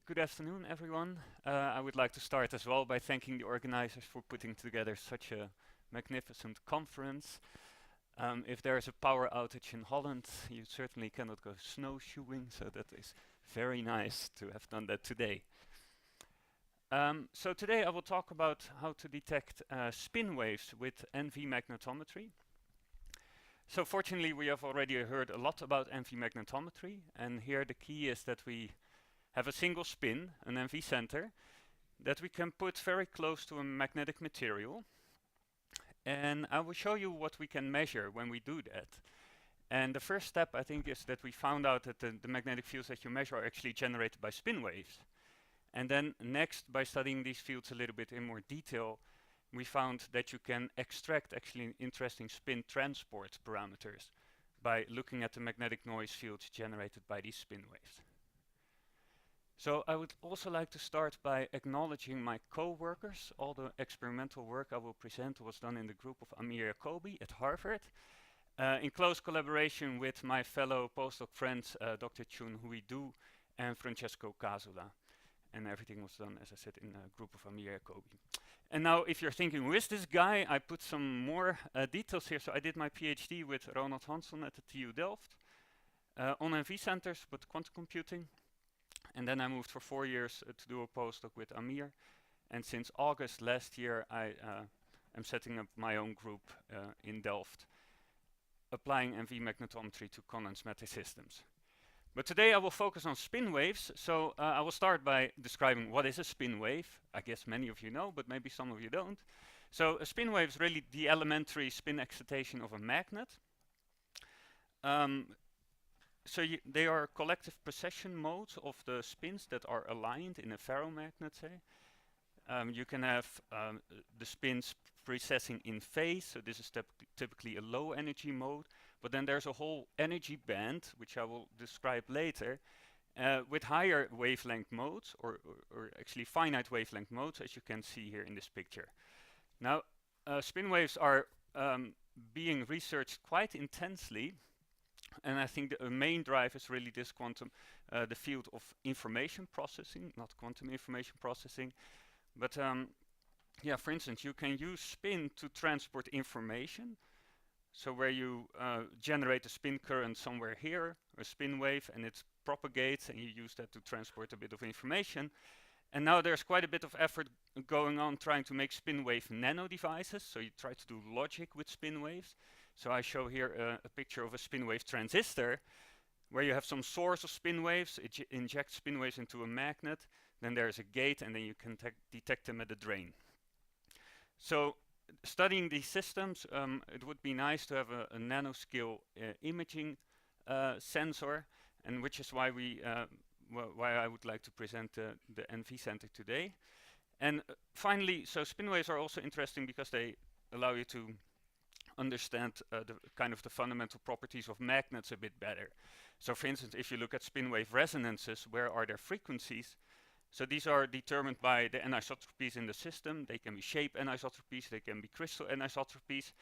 Good afternoon, everyone. I would like to start as well by thanking the organizers for putting together such a magnificent conference. If there is a power outage in Holland, you certainly cannot go snowshoeing, so that is very nice to have done that today. So today I will talk about how to detect spin waves with NV magnetometry. So fortunately we have already heard a lot about NV magnetometry, and here the key is that we have a single spin, an NV center, that we can put very close to a magnetic material. And I will show you what we can measure when we do that. And the first step, I think, is that we found out that the magnetic fields that you measure are actually generated by spin waves. And then next, by studying these fields a little bit in more detail, we found that you can extract actually interesting spin transport parameters by looking at the magnetic noise fields generated by these spin waves. So I would also like to start by acknowledging my co-workers. All the experimental work I will present was done in the group of Amir Jacobi at Harvard, in close collaboration with my fellow postdoc friends, Dr. Chun Hui Du and Francesco Casula. And everything was done, as I said, in a group of Amir Jacobi. And now, if you're thinking, who is this guy? I put some more details here. So I did my PhD with Ronald Hansson at the TU Delft on NV centers, but quantum computing. And then I moved for 4 years to do a postdoc with Amir. And since August last year, I am setting up my own group in Delft, applying NV magnetometry to condensed matter systems. But today I will focus on spin waves. So I will start by describing what is a spin wave. I guess many of you know, but maybe some of you don't. So a spin wave is really the elementary spin excitation of a magnet. So they are collective precession modes of the spins that are aligned in a ferromagnet, say. You can have the spins precessing in phase, so this is typically a low energy mode, but then there's a whole energy band, which I will describe later, with higher wavelength modes, or actually finite wavelength modes, as you can see here in this picture. Now, spin waves are being researched quite intensely. And I think the main drive is really this quantum, the field of information processing, not quantum information processing. But yeah, for instance, you can use spin to transport information. So where you generate a spin current somewhere here, a spin wave, and it propagates, and you use that to transport a bit of information. And now there's quite a bit of effort going on trying to make spin wave nano devices. So you try to do logic with spin waves. So I show here a picture of a spin wave transistor, where you have some source of spin waves. It injects spin waves into a magnet. Then there's a gate, and then you can detect them at the drain. So studying these systems, it would be nice to have a nanoscale imaging sensor, and which is why why I would like to present the NV Center today. And finally, so spin waves are also interesting because they allow you to understand the fundamental properties of magnets a bit better. So for instance, if you look at spin wave resonances, where are their frequencies? So these are determined by the anisotropies in the system. They can be shape anisotropies, they can be crystal anisotropies.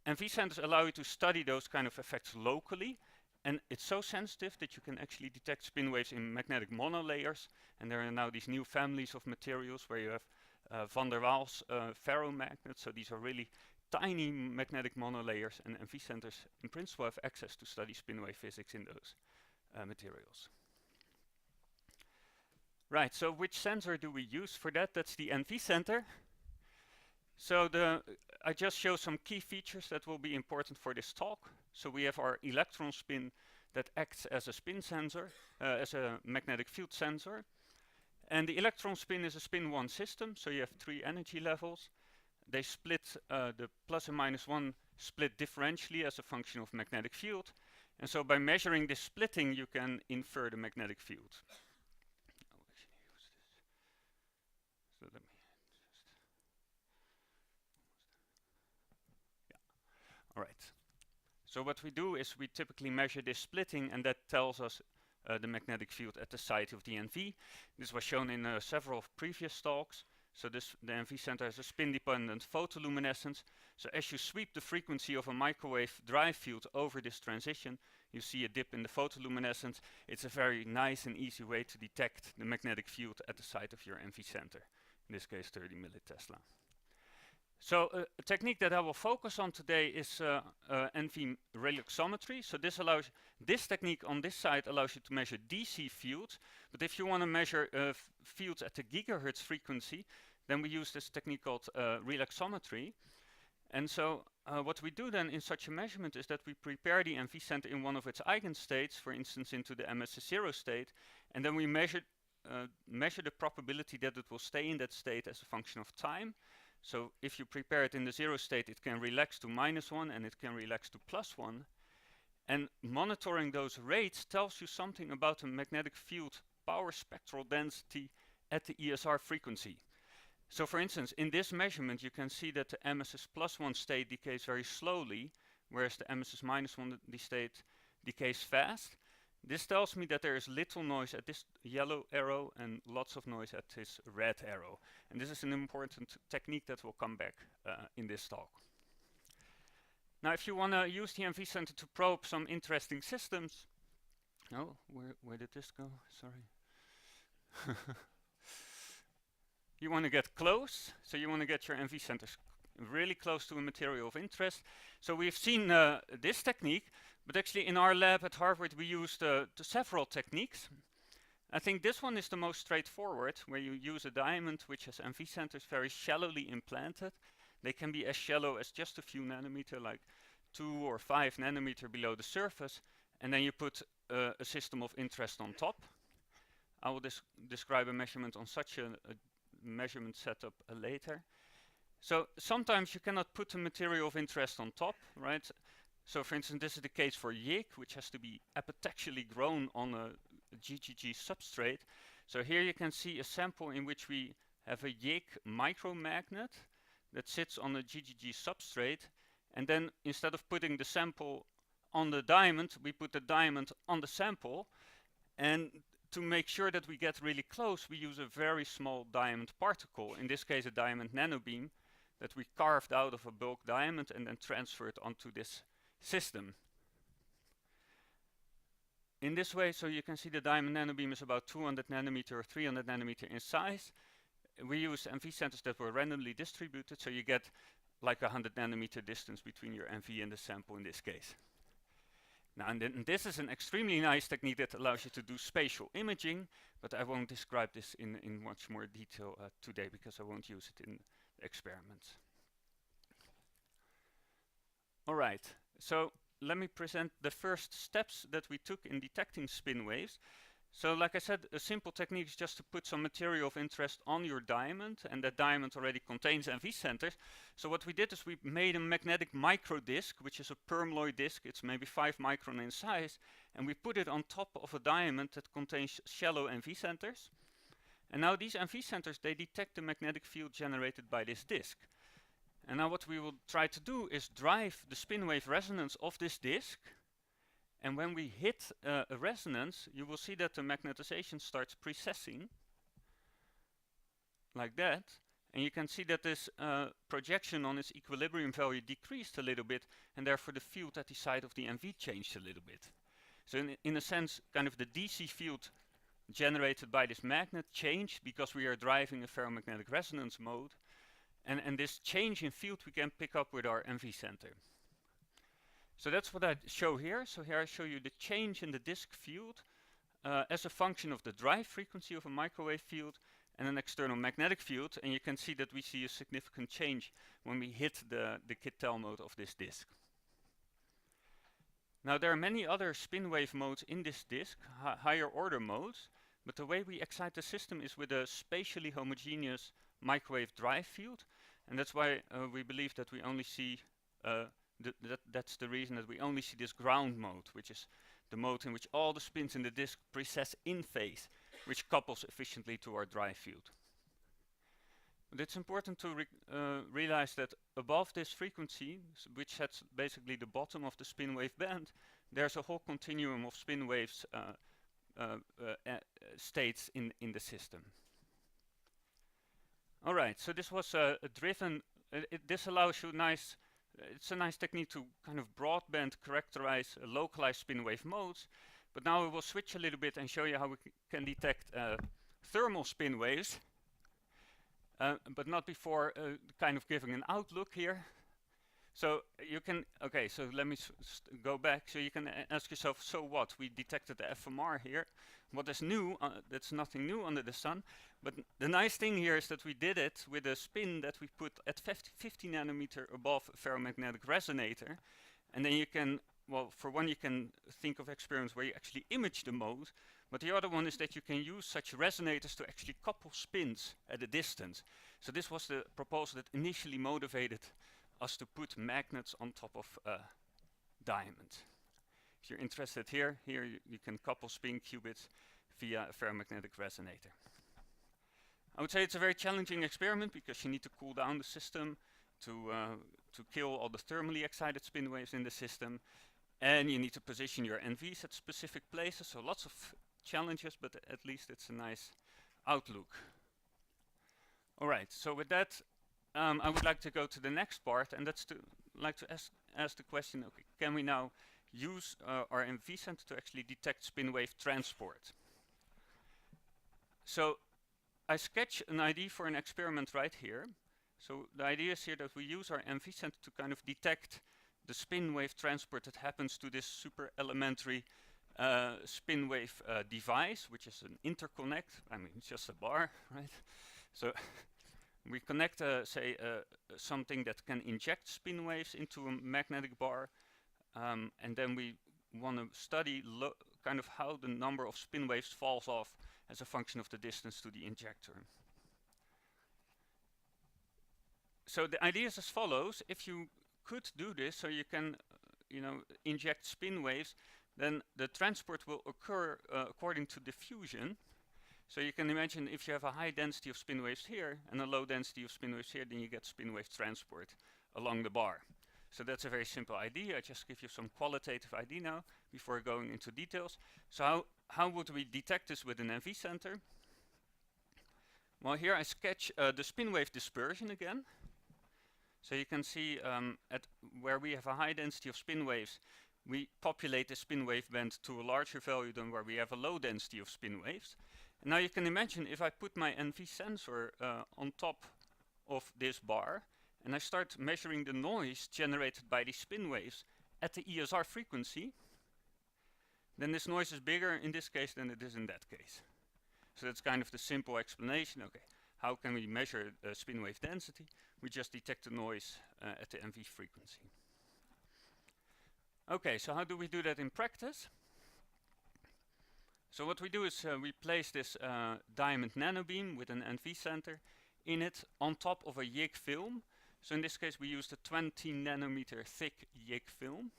And NV centers allow you to study those kind of effects locally. And it's so sensitive that you can actually detect spin waves in magnetic monolayers. And there are now these new families of materials where you have van der Waals ferromagnets. So these are really tiny magnetic monolayers, and NV centers in principle have access to study spin wave physics in those materials. Right, so which sensor do we use for that? That's the NV center. So I just show some key features that will be important for this talk. So we have our electron spin that acts as a spin sensor, as a magnetic field sensor. And the electron spin is a spin-1 system, so you have 3 energy levels. They split the plus and minus 1 split differentially as a function of magnetic field. And so by measuring this splitting, you can infer the magnetic field. I'll actually use this. So let me just... Yeah. All right. So what we do is we typically measure this splitting, and that tells us the magnetic field at the site of the NV. This was shown in several previous talks. So the NV center has a spin-dependent photoluminescence. So as you sweep the frequency of a microwave drive field over this transition, you see a dip in the photoluminescence, it's a very nice and easy way to detect the magnetic field at the site of your MV center, in this case 30 millitesla. So a technique that I will focus on today is NV relaxometry. So this technique on this side allows you to measure DC fields, but if you want to measure fields at the gigahertz frequency, then we use this technique called relaxometry. And so what we do then in such a measurement is that we prepare the MV center in one of its eigenstates, for instance into the MS0 state, and then we measure the probability that it will stay in that state as a function of time. So if you prepare it in the 0 state, it can relax to -1 and it can relax to +1. And monitoring those rates tells you something about the magnetic field power spectral density at the ESR frequency. So for instance, in this measurement, you can see that the MSS +1 state decays very slowly, whereas the MSS -1 state decays fast. This tells me that there is little noise at this yellow arrow and lots of noise at this red arrow. And this is an important technique that will come back in this talk. Now, if you want to use the MV center to probe some interesting systems, oh, where did this go? Sorry. You want to get close, so you want to get your MV centers really close to a material of interest. So we've seen this technique, but actually in our lab at Harvard we used several techniques. I think this one is the most straightforward, where you use a diamond which has MV centers very shallowly implanted. They can be as shallow as just a few nanometer, like 2 or 5 nanometer below the surface, and then you put a system of interest on top. I will describe a measurement on such a measurement setup later. So sometimes you cannot put a material of interest on top, right? So for instance, this is the case for YIG, which has to be epitaxially grown on a GGG substrate. So here you can see a sample in which we have a YIG micromagnet that sits on a GGG substrate, and then instead of putting the sample on the diamond, we put the diamond on the sample, and to make sure that we get really close, we use a very small diamond particle, in this case a diamond nanobeam, that we carved out of a bulk diamond and then transferred onto this system. In this way, so you can see the diamond nanobeam is about 200 nanometer or 300 nanometer in size. We use MV centers that were randomly distributed, so you get like 100 nanometer distance between your MV and the sample in this case. Now, and this is an extremely nice technique that allows you to do spatial imaging, but I won't describe this in much more detail today because I won't use it in experiments. All right, so let me present the first steps that we took in detecting spin waves. So like I said, a simple technique is just to put some material of interest on your diamond, and that diamond already contains MV centers. So what we did is we made a magnetic microdisc, which is a permloy disc. It's maybe 5 micron in size, and we put it on top of a diamond that contains shallow MV centers. And now these MV centers, they detect the magnetic field generated by this disc. And now what we will try to do is drive the spin wave resonance of this disc. And when we hit a resonance, you will see that the magnetization starts precessing, like that. And you can see that this projection on its equilibrium value decreased a little bit, and therefore the field at the side of the MV changed a little bit. So in a sense, kind of the DC field generated by this magnet changed because we are driving a ferromagnetic resonance mode. And this change in field we can pick up with our MV center. So that's what I show here. So here I show you the change in the disk field as a function of the drive frequency of a microwave field and an external magnetic field. And you can see that we see a significant change when we hit the Kittel mode of this disk. Now there are many other spin wave modes in this disk, higher order modes, but the way we excite the system is with a spatially homogeneous microwave drive field. And that's why we believe that we only see that's the reason that we only see this ground mode, which is the mode in which all the spins in the disk precess in phase, which couples efficiently to our drive field. But it's important to realize that above this frequency, which sets basically the bottom of the spin wave band, there's a whole continuum of spin waves states in the system. All right, so this was driven. This allows you nice it's a nice technique to kind of broadband characterize localized spin wave modes. But now we will switch a little bit and show you how we can detect thermal spin waves, but not before kind of giving an outlook here. So you can, okay, so let me go back. So you can ask yourself, so what? We detected the FMR here. What is new? That's nothing new under the sun. But the nice thing here is that we did it with a spin that we put at 50 nanometer above a ferromagnetic resonator. And then you can, well, for one, you can think of experiments where you actually image the mode. But the other one is that you can use such resonators to actually couple spins at a distance. So this was the proposal that initially motivated us to put magnets on top of diamonds. If you're interested here you can couple spin qubits via a ferromagnetic resonator. I would say it's a very challenging experiment because you need to cool down the system to kill all the thermally excited spin waves in the system, and you need to position your NVs at specific places, so lots of challenges, but at least it's a nice outlook. Alright, so with that I would like to go to the next part, and that's to ask the question, okay, can we now use our NV center to actually detect spin wave transport? So I sketch an idea for an experiment right here. So the idea is here that we use our NV center to kind of detect the spin wave transport that happens to this super elementary spin wave device, which is an interconnect. I mean, it's just a bar, right? So we connect, say, something that can inject spin waves into a magnetic bar, and then we want to study kind of how the number of spin waves falls off as a function of the distance to the injector. So the idea is as follows: if you could do this, so you can, inject spin waves, then the transport will occur according to diffusion. So you can imagine if you have a high density of spin waves here and a low density of spin waves here, then you get spin wave transport along the bar. So that's a very simple idea. I just give you some qualitative idea now before going into details. So how would we detect this with an NV center? Well, here I sketch the spin wave dispersion again. So you can see at where we have a high density of spin waves, we populate the spin wave band to a larger value than where we have a low density of spin waves. And now you can imagine if I put my NV sensor on top of this bar and I start measuring the noise generated by these spin waves at the ESR frequency, then this noise is bigger in this case than it is in that case. So that's kind of the simple explanation. Okay, how can we measure spin wave density? We just detect the noise at the NV frequency. Okay, so how do we do that in practice? So what we do is we place this diamond nanobeam with an NV center in it on top of a YIG film. So in this case we used a 20 nanometer thick YIG film.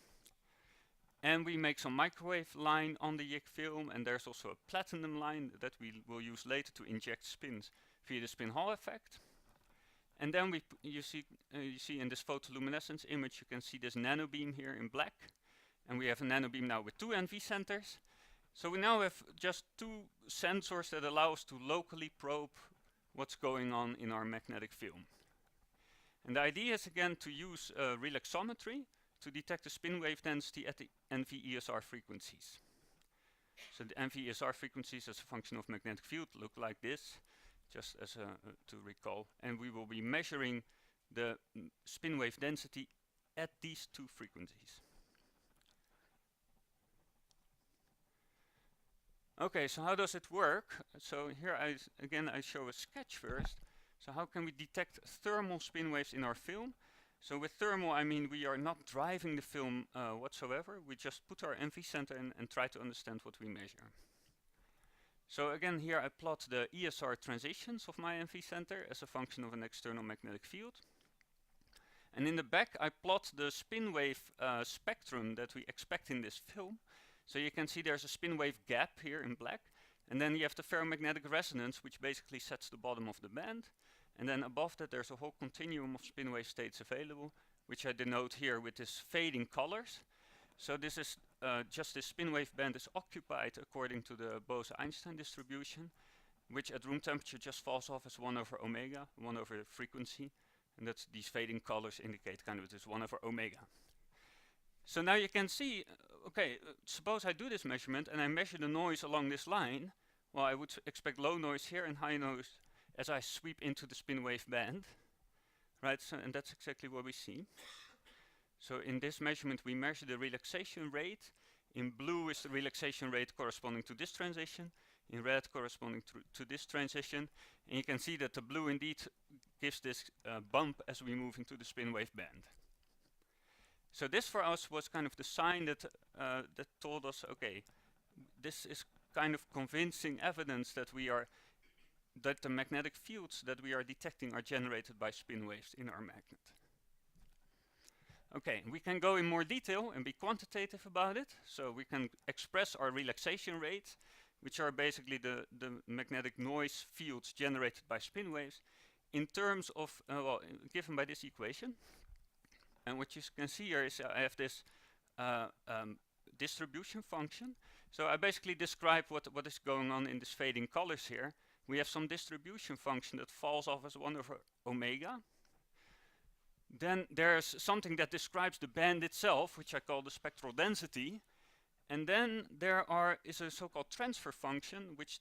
And we make some microwave line on the YIG film, and there's also a platinum line that we will use later to inject spins via the spin Hall effect. And then you see in this photoluminescence image, you can see this nanobeam here in black. And we have a nanobeam now with 2 NV centers. So we now have just 2 sensors that allow us to locally probe what's going on in our magnetic film. And the idea is again to use relaxometry to detect the spin wave density at the NV-ESR frequencies. So the NV-ESR frequencies as a function of magnetic field look like this, just as to recall. And we will be measuring the spin wave density at these 2 frequencies. Okay, so how does it work? So here I show a sketch first. So how can we detect thermal spin waves in our film? So with thermal I mean we are not driving the film whatsoever. We just put our NV center in and try to understand what we measure. So again here I plot the ESR transitions of my NV center as a function of an external magnetic field. And in the back I plot the spin wave spectrum that we expect in this film. So you can see there's a spin wave gap here in black, and then you have the ferromagnetic resonance, which basically sets the bottom of the band, and then above that there's a whole continuum of spin wave states available, which I denote here with this fading colors. So this is just this spin wave band is occupied according to the Bose-Einstein distribution, which at room temperature just falls off as 1 over omega, 1 over frequency, And that's these fading colors indicate kind of this 1 over omega. So now you can see, okay, suppose I do this measurement and I measure the noise along this line. Well, I would expect low noise here and high noise as I sweep into the spin wave band, right? So, and that's exactly what we see. So in this measurement, we measure the relaxation rate. In blue is the relaxation rate corresponding to this transition. In red corresponding to this transition. And you can see that the blue indeed gives this bump as we move into the spin wave band. So this for us was kind of the sign that that told us, okay, this is kind of convincing evidence that that the magnetic fields that we are detecting are generated by spin waves in our magnet. Okay, we can go in more detail and be quantitative about it. So we can express our relaxation rates, which are basically the magnetic noise fields generated by spin waves, in terms of, well, given by this equation. And what you can see here is I have this distribution function. So I basically describe what is going on in this fading colors here. We have some distribution function that falls off as 1 over omega. Then there's something that describes the band itself, which I call the spectral density. And then there is a so-called transfer function, which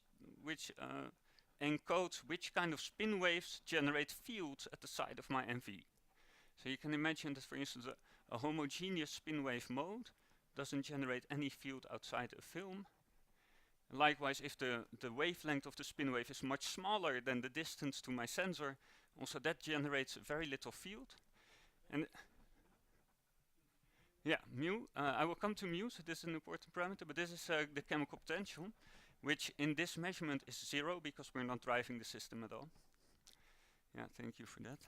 encodes which kind of spin waves generate fields at the side of my MV. So you can imagine that, for instance, a homogeneous spin wave mode doesn't generate any field outside a film. Likewise, if the wavelength of the spin wave is much smaller than the distance to my sensor, also that generates very little field. And yeah, mu, I will come to mu, so this is an important parameter, but this is the chemical potential, which in this measurement is 0 because we're not driving the system at all. Yeah, thank you for that.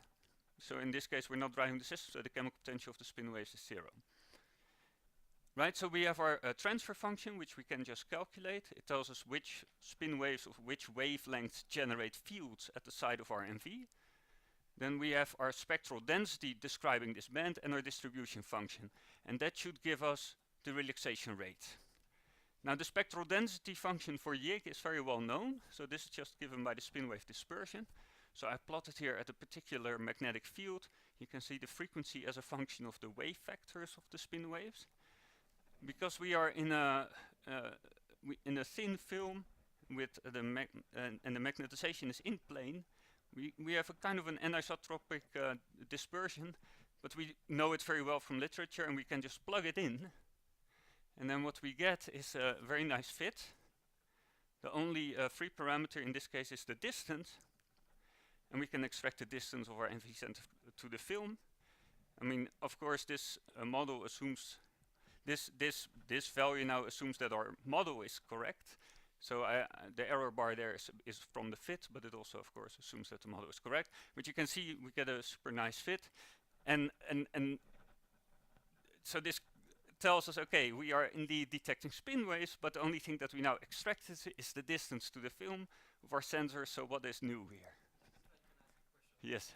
So in this case, we're not driving the system, so the chemical potential of the spin waves is 0. Right, so we have our transfer function, which we can just calculate. It tells us which spin waves of which wavelengths generate fields at the side of our MV. Then we have our spectral density describing this band and our distribution function. And that should give us the relaxation rate. Now the spectral density function for YIG is very well known. So this is just given by the spin wave dispersion. So I plotted here at a particular magnetic field. You can see the frequency as a function of the wave vectors of the spin waves. Because we are in a thin film with the and the magnetization is in plane, we have a kind of an anisotropic dispersion, but we know it very well from literature, and we can just plug it in, and then what we get is a very nice fit. The only free parameter in this case is the distance, and we can extract the distance of our MV center to the film. I mean, of course, this model assumes this value now assumes that our model is correct. So the error bar there is from the fit, but it also, of course, assumes that the model is correct. But you can see we get a super nice fit, and so this tells us, okay, we are indeed detecting spin waves, but the only thing that we now extract is the distance to the film of our sensor. So what is new here? Yes.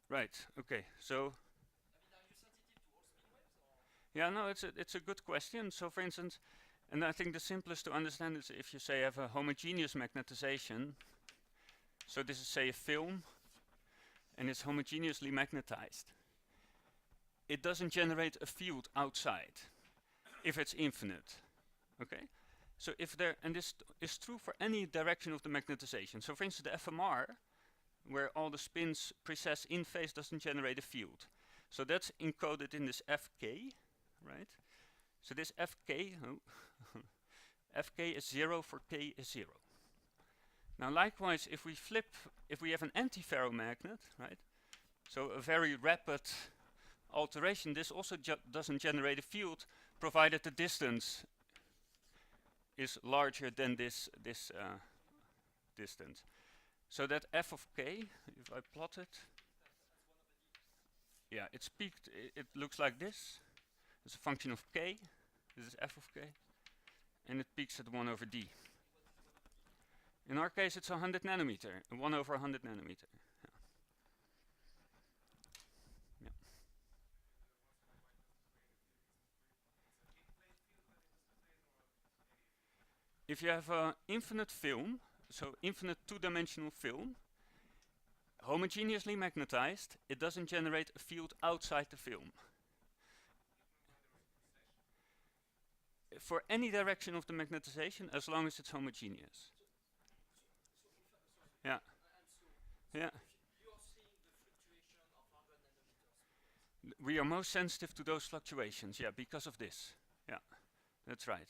Right. Okay. So. Yeah. No. It's a good question. So, for instance, and I think the simplest to understand is if you say have a homogeneous magnetization. So this is say a film, and it's homogeneously magnetized. It doesn't generate a field outside, if it's infinite. Okay. So if there, and this is true for any direction of the magnetization. So, for instance, the FMR, where all the spins precess in phase, doesn't generate a field. So that's encoded in this Fk, right? So this Fk, Fk is 0 for k is 0. Now likewise, if we have an antiferromagnet, right? So a very rapid alteration, this also doesn't generate a field, provided the distance is larger than this distance. So that f of k, if I plot it, yeah, it's peaked. It looks like this. It's a function of k. This is f of k, and it peaks at 1 over d. In our case, it's 100 nanometer, 1 over 100 nanometer. Yeah. Yeah. if you have an infinite film, so infinite two-dimensional film, homogeneously magnetized, it doesn't generate a field outside the film. For any direction of the magnetization, as long as it's homogeneous. Yeah. Yeah. We are most sensitive to those fluctuations, yeah, because of this. Yeah, that's right.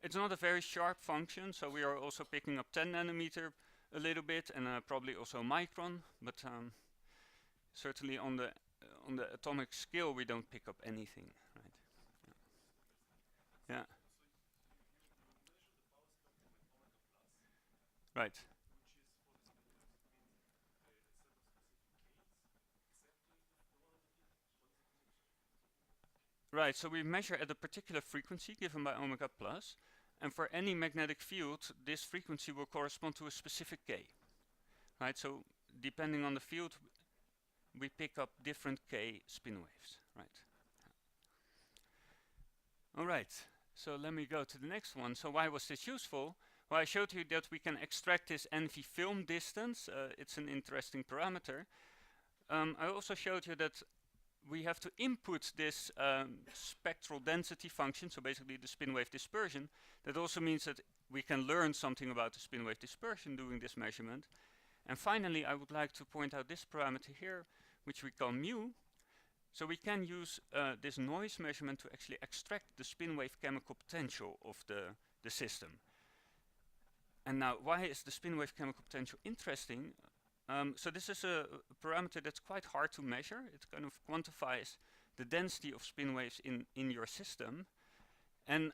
It's not a very sharp function, so we are also picking up 10 nanometer a little bit, and probably also micron, but certainly on the atomic scale we don't pick up anything, right? Yeah. Yeah. Right. Right, so we measure at a particular frequency given by omega plus, and for any magnetic field, this frequency will correspond to a specific K. Right, so depending on the field, we pick up different K spin waves. Right. All right, so let me go to the next one. So why was this useful? Well, I showed you that we can extract this NV film distance. It's an interesting parameter. I also showed you that we have to input this spectral density function, so basically the spin wave dispersion. That also means that we can learn something about the spin wave dispersion doing this measurement. And finally, I would like to point out this parameter here, which we call mu. So we can use this noise measurement to actually extract the spin wave chemical potential of the system. And now, why is the spin wave chemical potential interesting? So this is a parameter that's quite hard to measure. It kind of quantifies the density of spin waves in your system. And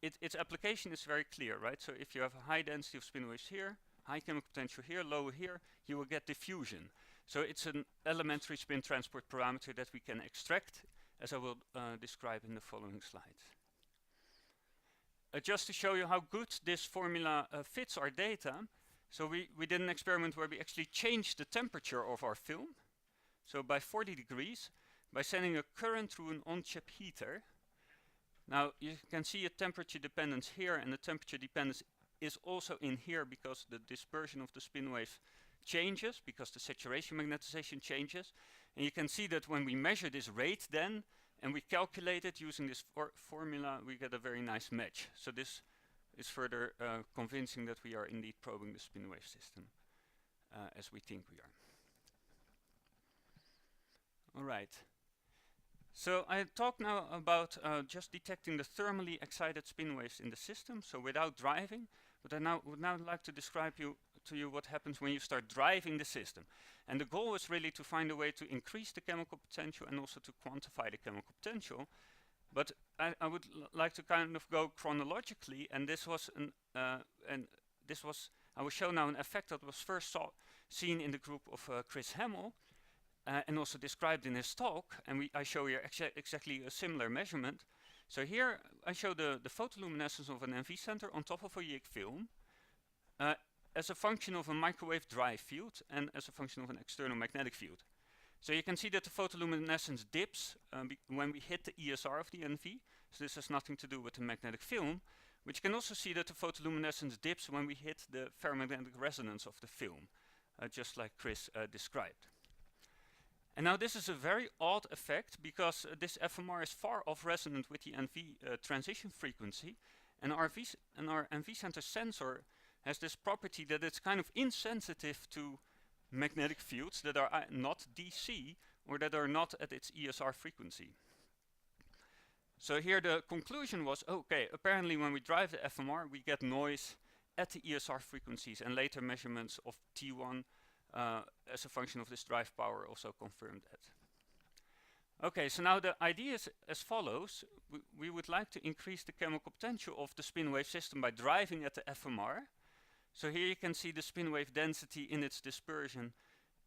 its application is very clear, right? So if you have a high density of spin waves here, high chemical potential here, low here, you will get diffusion. So it's an elementary spin transport parameter that we can extract, as I will describe in the following slides. Just to show you how good this formula fits our data, so we did an experiment where we actually changed the temperature of our film, so by 40 degrees, by sending a current through an on-chip heater. Now you can see a temperature dependence here, and the temperature dependence is also in here because the dispersion of the spin wave changes, because the saturation magnetization changes. And you can see that when we measure this rate then, and we calculate it using this formula, we get a very nice match. So this is further convincing that we are indeed probing the spin wave system as we think we are. All right. So I talked now about just detecting the thermally excited spin waves in the system, so without driving. But I would now like to describe to you what happens when you start driving the system. And the goal is really to find a way to increase the chemical potential and also to quantify the chemical potential. But I would like to kind of go chronologically, and this was I will show now an effect that was first seen in the group of Chris Hamill, and also described in his talk, and I show here exactly a similar measurement. So here I show the photoluminescence of an NV center on top of a YIG film as a function of a microwave drive field and as a function of an external magnetic field. So you can see that the photoluminescence dips when we hit the ESR of the NV. So this has nothing to do with the magnetic film. But you can also see that the photoluminescence dips when we hit the ferromagnetic resonance of the film, just like Chris described. And now this is a very odd effect because this FMR is far off resonant with the NV transition frequency, and our NV center sensor has this property that it's kind of insensitive to magnetic fields that are not DC or that are not at its ESR frequency. So here the conclusion was, okay, apparently when we drive the FMR we get noise at the ESR frequencies, and later measurements of T1 as a function of this drive power also confirmed that. Okay, so now the idea is as follows. We would like to increase the chemical potential of the spin wave system by driving at the FMR. So here you can see the spin wave density in its dispersion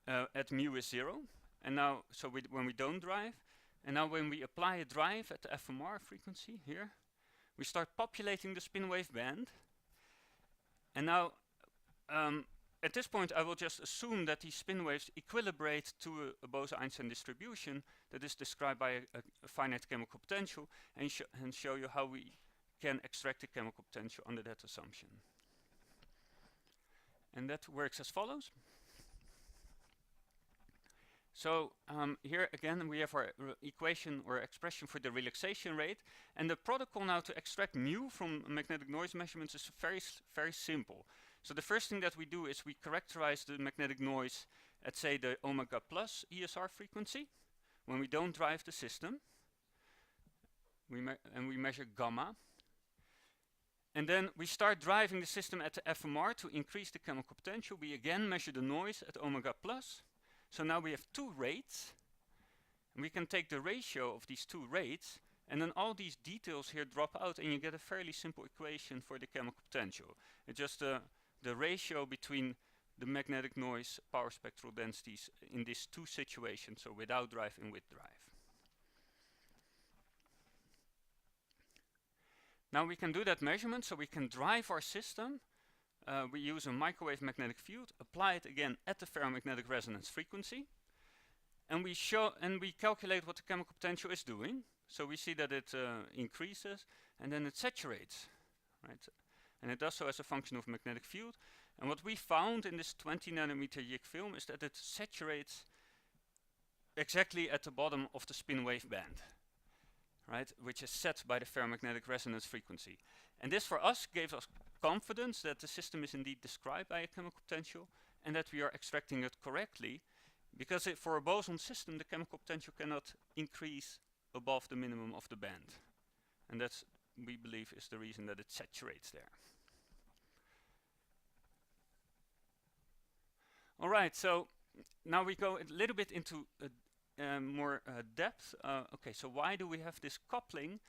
at mu is 0. And now, so when we don't drive, and now when we apply a drive at the FMR frequency here, we start populating the spin wave band. And now, at this point, I will just assume that these spin waves equilibrate to a Bose-Einstein distribution that is described by a finite chemical potential, and show you how we can extract the chemical potential under that assumption. And that works as follows. So here again we have our equation or expression for the relaxation rate, and the protocol now to extract mu from magnetic noise measurements is very simple. So the first thing that we do is we characterize the magnetic noise at, say, the omega plus ESR frequency when we don't drive the system. We measure gamma. And then we start driving the system at the FMR to increase the chemical potential. We again measure the noise at omega plus. So now we have two rates. And we can take the ratio of these two rates, and then all these details here drop out, and you get a fairly simple equation for the chemical potential. It's just the ratio between the magnetic noise power spectral densities in these two situations, so without drive and with drive. Now we can do that measurement, so we can drive our system. We use a microwave magnetic field, apply it again at the ferromagnetic resonance frequency, and we calculate what the chemical potential is doing. So we see that it increases and then it saturates, right? And it does so as a function of magnetic field. And what we found in this 20 nanometer YIG film is that it saturates exactly at the bottom of the spin wave band, right, which is set by the ferromagnetic resonance frequency. And this for us gave us confidence that the system is indeed described by a chemical potential and that we are extracting it correctly, because for a boson system the chemical potential cannot increase above the minimum of the band. And that's, we believe, is the reason that it saturates there. All right, so now we go a little bit into more depth. Okay, so why do we have this coupling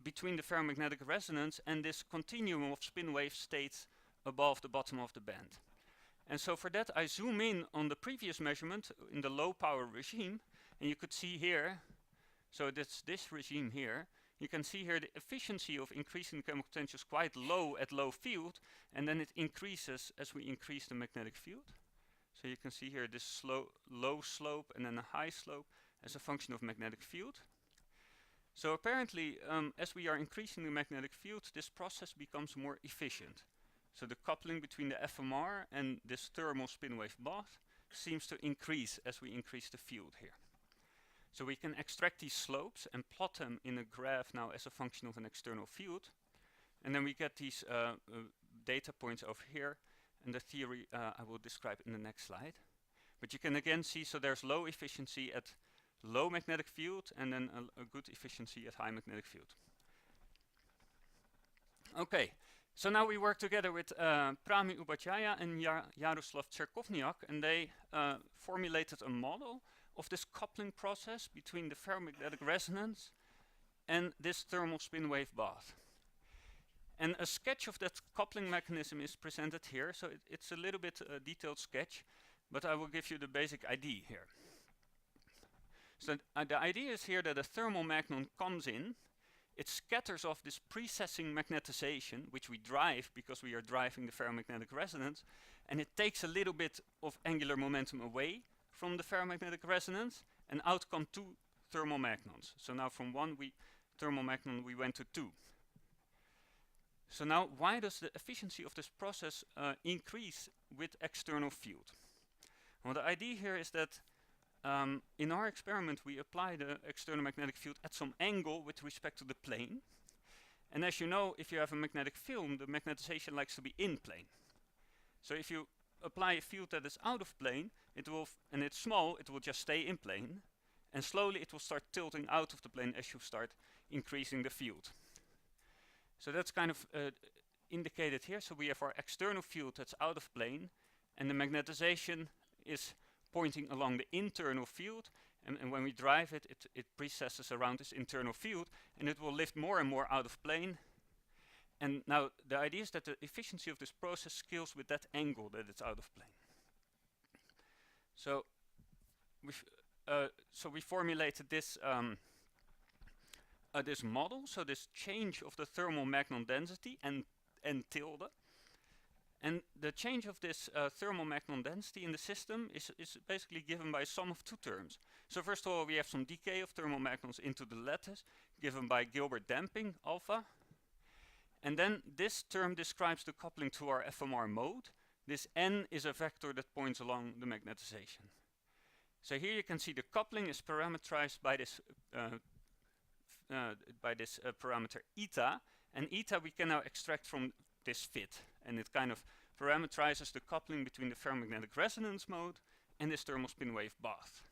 between the ferromagnetic resonance and this continuum of spin wave states above the bottom of the band? And so for that I zoom in on the previous measurement in the low power regime, and you could see here, so that's this regime here, you can see here the efficiency of increasing the chemical potential is quite low at low field, and then it increases as we increase the magnetic field. So you can see here this low slope and then a high slope as a function of magnetic field. So apparently, as we are increasing the magnetic field, this process becomes more efficient. So the coupling between the FMR and this thermal spin wave bath seems to increase as we increase the field here. So we can extract these slopes and plot them in a graph now as a function of an external field. And then we get these data points over here. And the theory I will describe in the next slide. But you can again see, so there's low efficiency at low magnetic field and then a good efficiency at high magnetic field. Okay, so now we work together with Prami Ubadjaya and Jaroslav Cherkovniak, and they formulated a model of this coupling process between the ferromagnetic resonance and this thermal spin wave bath. And a sketch of that coupling mechanism is presented here, so it's a little bit detailed sketch, but I will give you the basic idea here. So the idea is here that a thermal magnon comes in, it scatters off this precessing magnetization, which we drive because we are driving the ferromagnetic resonance, and it takes a little bit of angular momentum away from the ferromagnetic resonance, and out come two thermal magnons. So now from one thermal magnon we went to two. So now, why does the efficiency of this process increase with external field? Well, the idea here is that in our experiment we apply the external magnetic field at some angle with respect to the plane. And as you know, if you have a magnetic film, the magnetization likes to be in plane. So if you apply a field that is out of plane, and it's small, it will just stay in plane. And slowly it will start tilting out of the plane as you start increasing the field. So that's kind of indicated here. So we have our external field that's out of plane, and the magnetization is pointing along the internal field, and when we drive it, it precesses around this internal field, and it will lift more and more out of plane. And now the idea is that the efficiency of this process scales with that angle that it's out of plane. So we formulated this this model, so this change of the thermal magnon density and tilde. And the change of this thermal magnon density in the system is basically given by a sum of two terms. So first of all, we have some decay of thermal magnons into the lattice, given by Gilbert damping, alpha. And then this term describes the coupling to our FMR mode. This n is a vector that points along the magnetization. So here you can see the coupling is parameterized by this parameter eta, and eta we can now extract from this fit, and it kind of parameterizes the coupling between the ferromagnetic resonance mode and this thermal spin wave bath.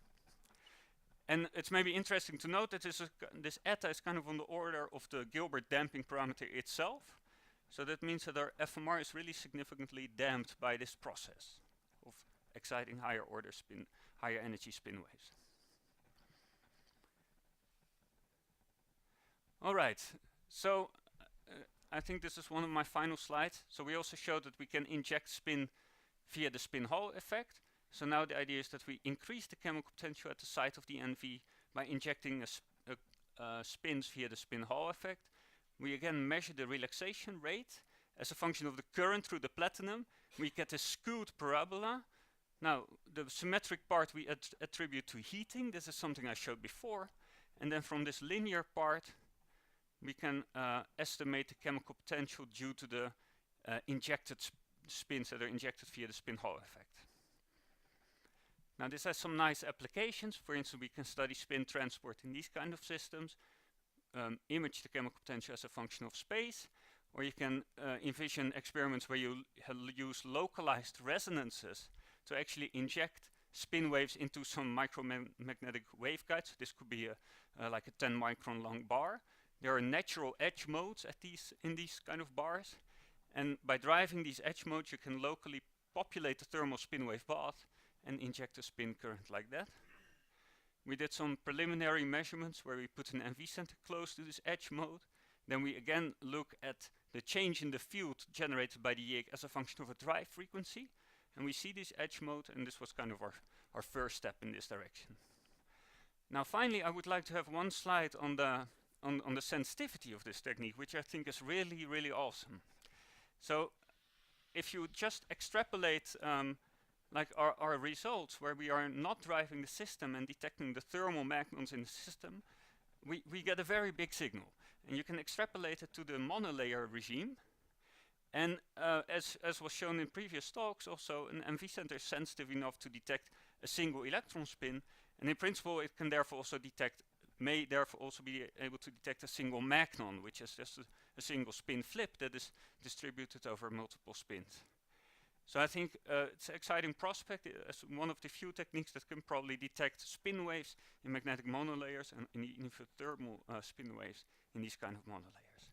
And it's maybe interesting to note that this eta is kind of on the order of the Gilbert damping parameter itself. So that means that our FMR is really significantly damped by this process of exciting higher order spin, higher energy spin waves. All right, so I think this is one of my final slides. So we also showed that we can inject spin via the spin Hall effect. So now the idea is that we increase the chemical potential at the site of the NV by injecting spins via the spin Hall effect. We again measure the relaxation rate as a function of the current through the platinum. We get a skewed parabola. Now the symmetric part we attribute to heating. This is something I showed before. And then from this linear part we can estimate the chemical potential due to the injected spins that are injected via the spin Hall effect. Now this has some nice applications. For instance, we can study spin transport in these kind of systems, image the chemical potential as a function of space, or you can envision experiments where you use localized resonances to actually inject spin waves into some micromagnetic waveguides. This could be like a 10 micron long bar. There are natural edge modes at in these kind of bars, and by driving these edge modes you can locally populate the thermal spin wave bath and inject a spin current like that. We did some preliminary measurements where we put an NV center close to this edge mode. Then we again look at the change in the field generated by the YIG as a function of a drive frequency, and we see this edge mode, and this was kind of our first step in this direction. Now finally I would like to have one slide on the sensitivity of this technique, which I think is really, really awesome. So if you just extrapolate like our results where we are not driving the system and detecting the thermal magnons in the system, we get a very big signal. And you can extrapolate it to the monolayer regime. And as was shown in previous talks, also an NV center is sensitive enough to detect a single electron spin, and in principle it can therefore also may therefore also be able to detect a single magnon, which is just a single spin flip that is distributed over multiple spins. So I think it's an exciting prospect as one of the few techniques that can probably detect spin waves in magnetic monolayers and in even thermal spin waves in these kind of monolayers.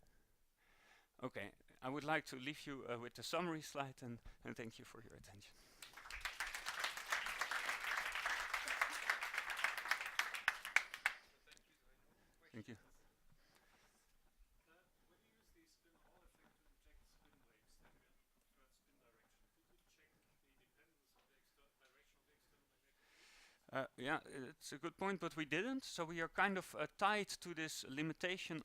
Okay, I would like to leave you with the summary slide, and thank you for your attention. Thank you. Yeah, it's a good point, but we didn't. So we are kind of tied to this limitation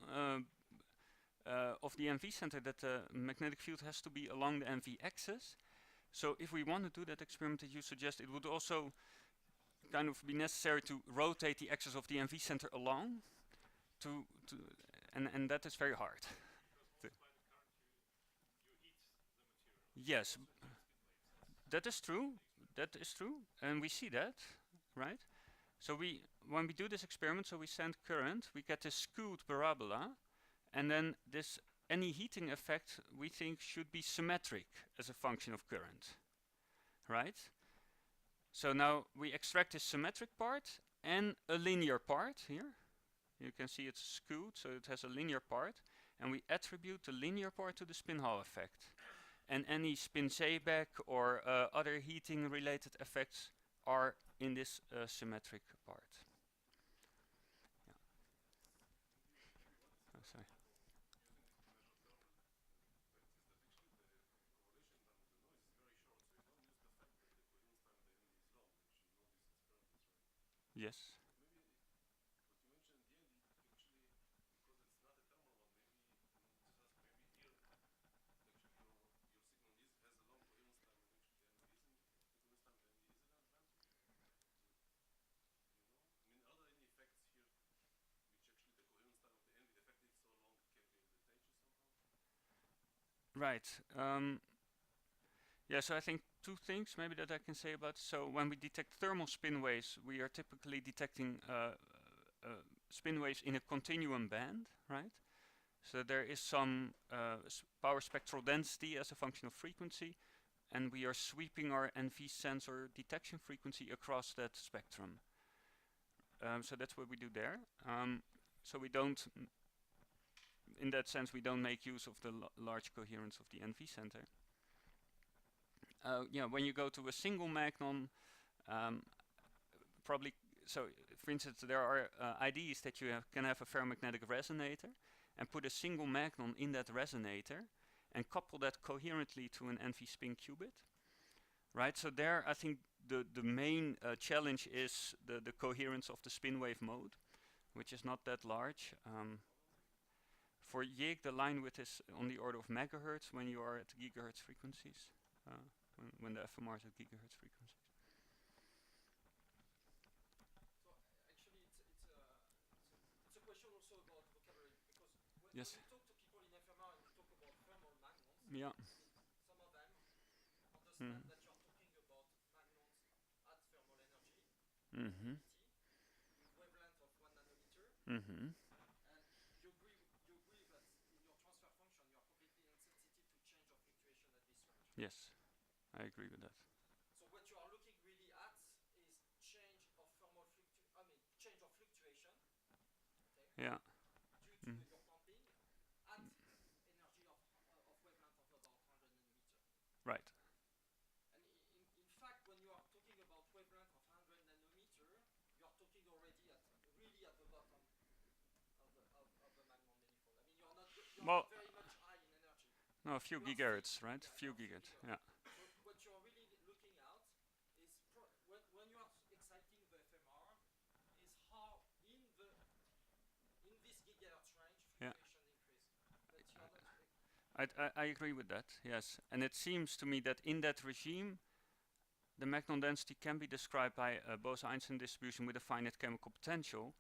of the NV center, that the magnetic field has to be along the NV axis. So if we want to do that experiment that you suggest, it would also kind of be necessary to rotate the axis of the NV center along, and that is very hard. Yes, that is true. That is true, and we see that. Right? So when we do this experiment, so we send current, we get this skewed parabola, and then any heating effect we think should be symmetric as a function of current. Right? So now we extract this symmetric part and a linear part here. You can see it's skewed, so it has a linear part, and we attribute the linear part to the spin Hall effect. And any spin Seebeck or other heating related effects are in this symmetric part. Yeah. Oh, sorry. Yes. Right. Yeah, so I think two things maybe that I can say about. So when we detect thermal spin waves, we are typically detecting spin waves in a continuum band, right? So there is some power spectral density as a function of frequency, and we are sweeping our NV sensor detection frequency across that spectrum. So that's what we do there. So we don't, in that sense, we don't make use of the large coherence of the NV center. Yeah, when you go to a single magnon, probably, so for instance, there are ideas that you can have a ferromagnetic resonator and put a single magnon in that resonator and couple that coherently to an NV spin qubit. Right, so there I think the main challenge is the coherence of the spin wave mode, which is not that large. For YIG, the line width is on the order of megahertz when you are at gigahertz frequencies, when the FMR is at gigahertz frequencies. So actually, it's a question also about vocabulary, because when Yes. we talk to people in FMR and we talk about thermal magnons, Yeah. I mean, some of them understand that you're talking about magnons at thermal energy, Mm-hmm. with wavelength of 1 nanometer. Mm-hmm. And you agree that in your transfer function you are completely insensitive to change of fluctuation at this range. Yes, I agree with that. So what you are looking really at is change of change of fluctuation. Okay. Yeah. Due to your pumping at energy of wavelength of about 100 nanometer. Right. And in fact, when you are talking about wavelength of 100 nanometer, you are talking already really at the bottom of the magnon manifold. I mean, you're not very much high in energy. No, a few gigahertz, right? A few gigahertz. Yeah. So what you're really looking at is when you are exciting the FMR, is how in this gigahertz range fluctuation increase. But you are not I agree with that. Yes, and it seems to me that in that regime, the magnon density can be described by a Bose-Einstein distribution with a finite chemical potential.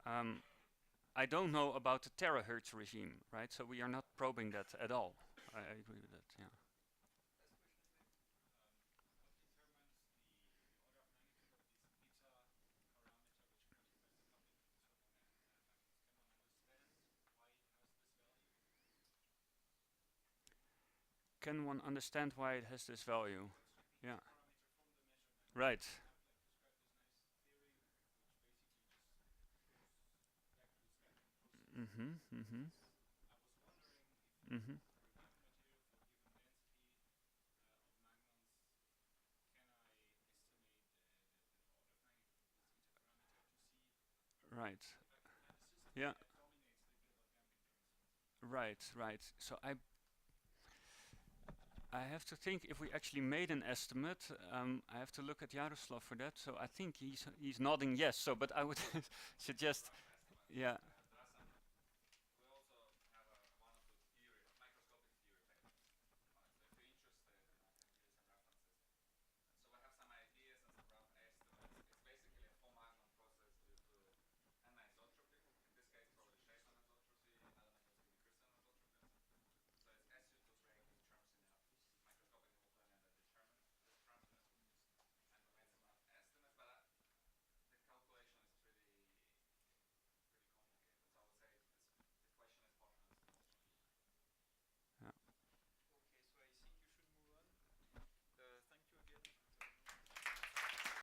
I don't know about the terahertz regime, right? So we are not probing that at all. I agree with that. Yeah. Can one understand why it has this value? Yeah. Right. Mm-hmm. Mm-hmm. Mm-hmm. Right. Yeah. Right. Right. So I have to think if we actually made an estimate. I have to look at Jaroslav for that. So I think he's nodding yes. So, but I would suggest, yeah.